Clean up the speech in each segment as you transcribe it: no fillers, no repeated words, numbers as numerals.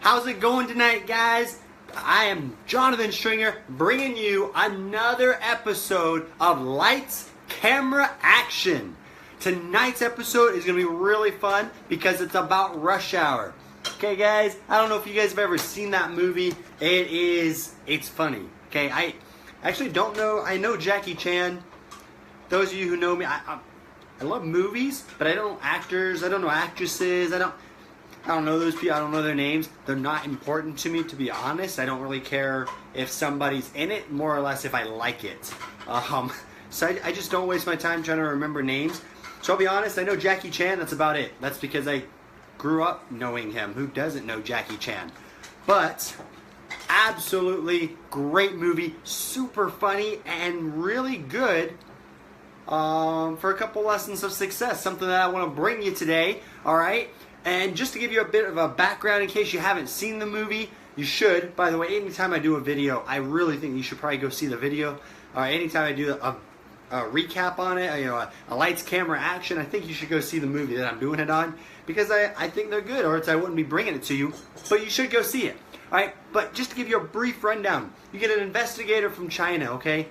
How's it going tonight, guys? I am Jonathan Stringer, bringing you another episode of Lights, Camera, Action. Tonight's episode is going to be really fun because it's about Rush Hour. Okay, guys, I don't know if you guys have ever seen that movie. It's funny. Okay, I actually don't know. I know Jackie Chan. Those of you who know me, I love movies, but I don't know actors. I don't know actresses. I don't know those people. I don't know their names. They're not important to me, to be honest. I don't really care if somebody's in it, more or less if I like it. So I just don't waste my time trying to remember names. So I'll be honest, I know Jackie Chan, that's about it. That's because I grew up knowing him. Who doesn't know Jackie Chan? But absolutely great movie, super funny, and really good for a couple lessons of success. Something that I want to bring you today, all right? And just to give you a bit of a background in case you haven't seen the movie, you should. By the way, anytime I do a video, I really think you should probably go see the video. Anytime I do a recap on it, a lights, camera, action, I think you should go see the movie that I'm doing it on because I think they're good, or else I wouldn't be bringing it to you. But you should go see it. All right, but just to give you a brief rundown, you get an investigator from China, okay?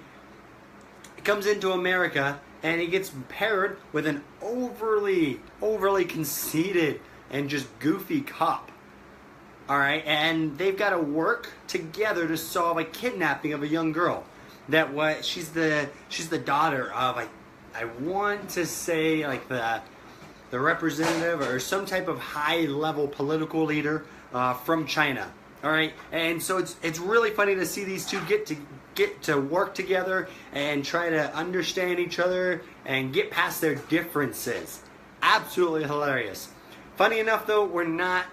He comes into America and he gets paired with an overly conceited and just goofy cop. All right, and they've got to work together to solve a kidnapping of a young girl. She's the daughter of I want to say like the representative or some type of high level political leader from China. All right, and so it's really funny to see these two get to work together and try to understand each other and get past their differences. Absolutely hilarious. Funny enough, though, we're not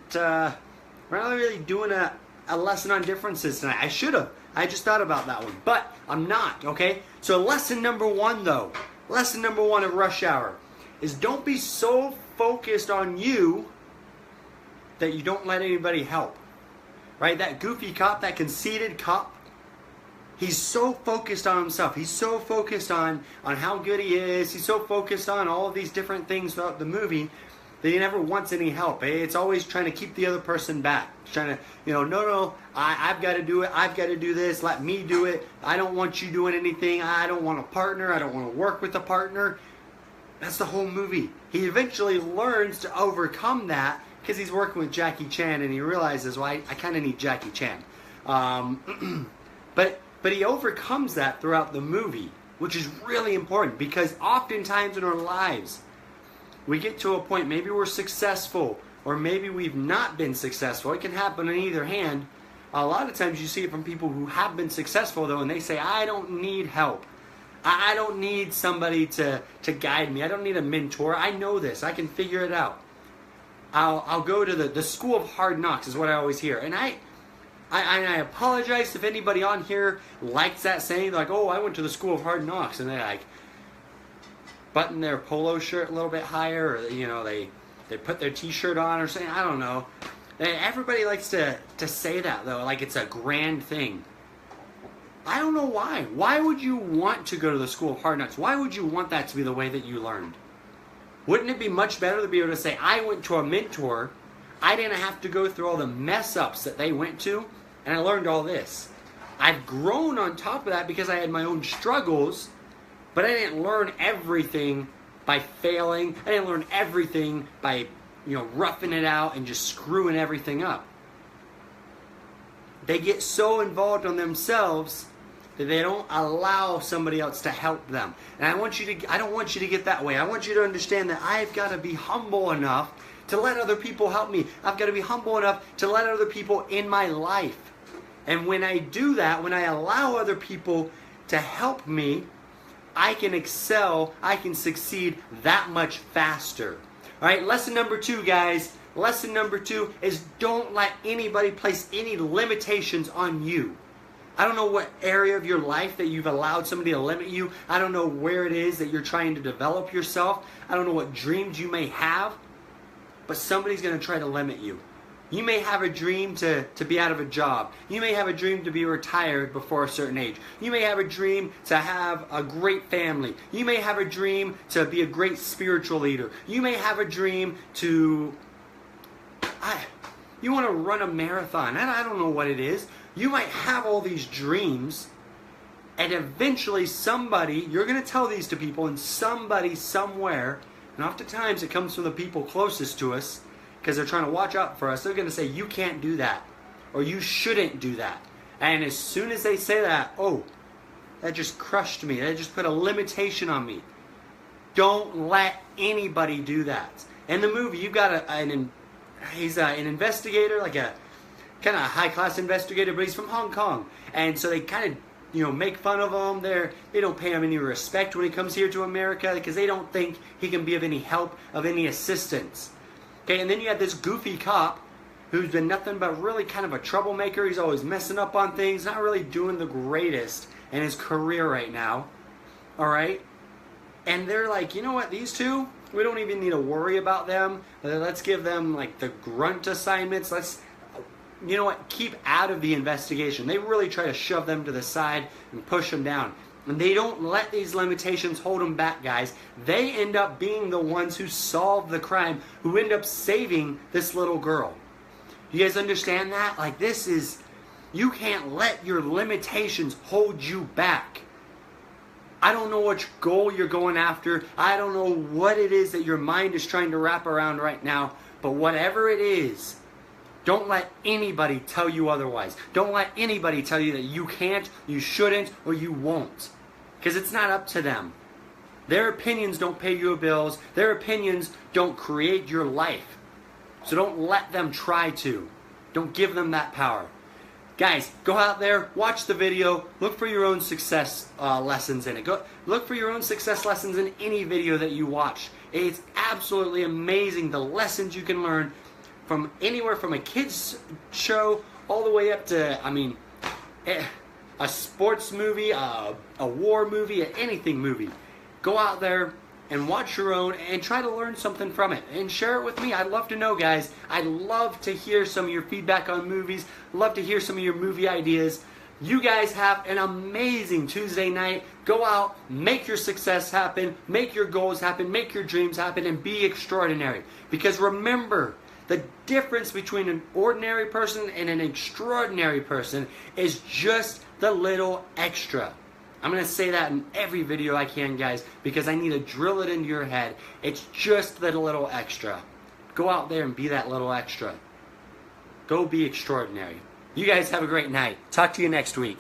really doing a lesson on differences tonight. I should have. I just thought about that one, but I'm not. Okay. So lesson number one of Rush Hour is don't be so focused on you that you don't let anybody help. Right? That goofy cop, that conceited cop, he's so focused on himself. He's so focused on how good he is. He's so focused on all of these different things throughout the movie that he never wants any help. It's always trying to keep the other person back. It's trying to, no, I've got to do it. I've got to do this. Let me do it. I don't want you doing anything. I don't want a partner. I don't want to work with a partner. That's the whole movie. He eventually learns to overcome that because he's working with Jackie Chan and he realizes, well, I kind of need Jackie Chan. But he overcomes that throughout the movie, which is really important because oftentimes in our lives, we get to a point, maybe we're successful, or maybe we've not been successful. It can happen on either hand. A lot of times you see it from people who have been successful, though, and they say, I don't need help. I don't need somebody to guide me. I don't need a mentor. I know this. I can figure it out. I'll go to the school of hard knocks is what I always hear. And I apologize if anybody on here likes that saying. They're like, oh, I went to the school of hard knocks. And they're like, button their polo shirt a little bit higher, or they put their t-shirt on or something. I don't know. Everybody likes to say that, though, like it's a grand thing. I don't know why. Why would you want to go to the school of hard knocks? Why would you want that to be the way that you learned? Wouldn't it be much better to be able to say, I went to a mentor, I didn't have to go through all the mess ups that they went to, and I learned all this. I've grown on top of that because I had my own struggles, but I didn't learn everything by failing. I didn't learn everything by, roughing it out and just screwing everything up. They get so involved on themselves that they don't allow somebody else to help them. And I don't want you to get that way. I want you to understand that I've got to be humble enough to let other people help me. I've got to be humble enough to let other people in my life. And when I do that, when I allow other people to help me, I can excel, I can succeed that much faster. All right, lesson number 2, guys. Lesson number 2 is don't let anybody place any limitations on you. I don't know what area of your life that you've allowed somebody to limit you. I don't know where it is that you're trying to develop yourself. I don't know what dreams you may have, but somebody's going to try to limit you. You may have a dream to be out of a job. You may have a dream to be retired before a certain age. You may have a dream to have a great family. You may have a dream to be a great spiritual leader. You may have a dream to You want to run a marathon. And I don't know what it is. You might have all these dreams, and eventually somebody, you're going to tell these to people, and somebody somewhere, and oftentimes it comes from the people closest to us, because they're trying to watch out for us, they're going to say, you can't do that, or you shouldn't do that. And as soon as they say that, oh, that just crushed me. That just put a limitation on me. Don't let anybody do that. In the movie, you've got he's an investigator, like a kind of high-class investigator, but he's from Hong Kong. And so they kind of, make fun of him. They don't pay him any respect when he comes here to America because they don't think he can be of any help, of any assistance. Okay, and then you have this goofy cop who's been nothing but really kind of a troublemaker. He's always messing up on things, not really doing the greatest in his career right now. All right? And they're like, you know what, these two, we don't even need to worry about them. Let's give them like the grunt assignments. Let's, keep out of the investigation. They really try to shove them to the side and push them down. And they don't let these limitations hold them back, guys. They end up being the ones who solve the crime, who end up saving this little girl. You guys understand that? Like, you can't let your limitations hold you back. I don't know which goal you're going after. I don't know what it is that your mind is trying to wrap around right now. But whatever it is, don't let anybody tell you otherwise. Don't let anybody tell you that you can't, you shouldn't, or you won't. Because it's not up to them. Their opinions don't pay your bills. Their opinions don't create your life. So don't let them try to. Don't give them that power. Guys, go out there, watch the video, look for your own success lessons in it. Look for your own success lessons in any video that you watch. It's absolutely amazing the lessons you can learn from anywhere from a kid's show all the way up to, a sports movie, a war movie, anything movie. Go out there and watch your own and try to learn something from it and share it with me. I'd love to know, guys. I'd love to hear some of your feedback on movies. Love to hear some of your movie ideas. You guys have an amazing Tuesday night. Go out, make your success happen, make your goals happen, make your dreams happen, and be extraordinary. Because remember, the difference between an ordinary person and an extraordinary person is just the little extra. I'm going to say that in every video I can, guys, because I need to drill it into your head. It's just that little extra. Go out there and be that little extra. Go be extraordinary. You guys have a great night. Talk to you next week.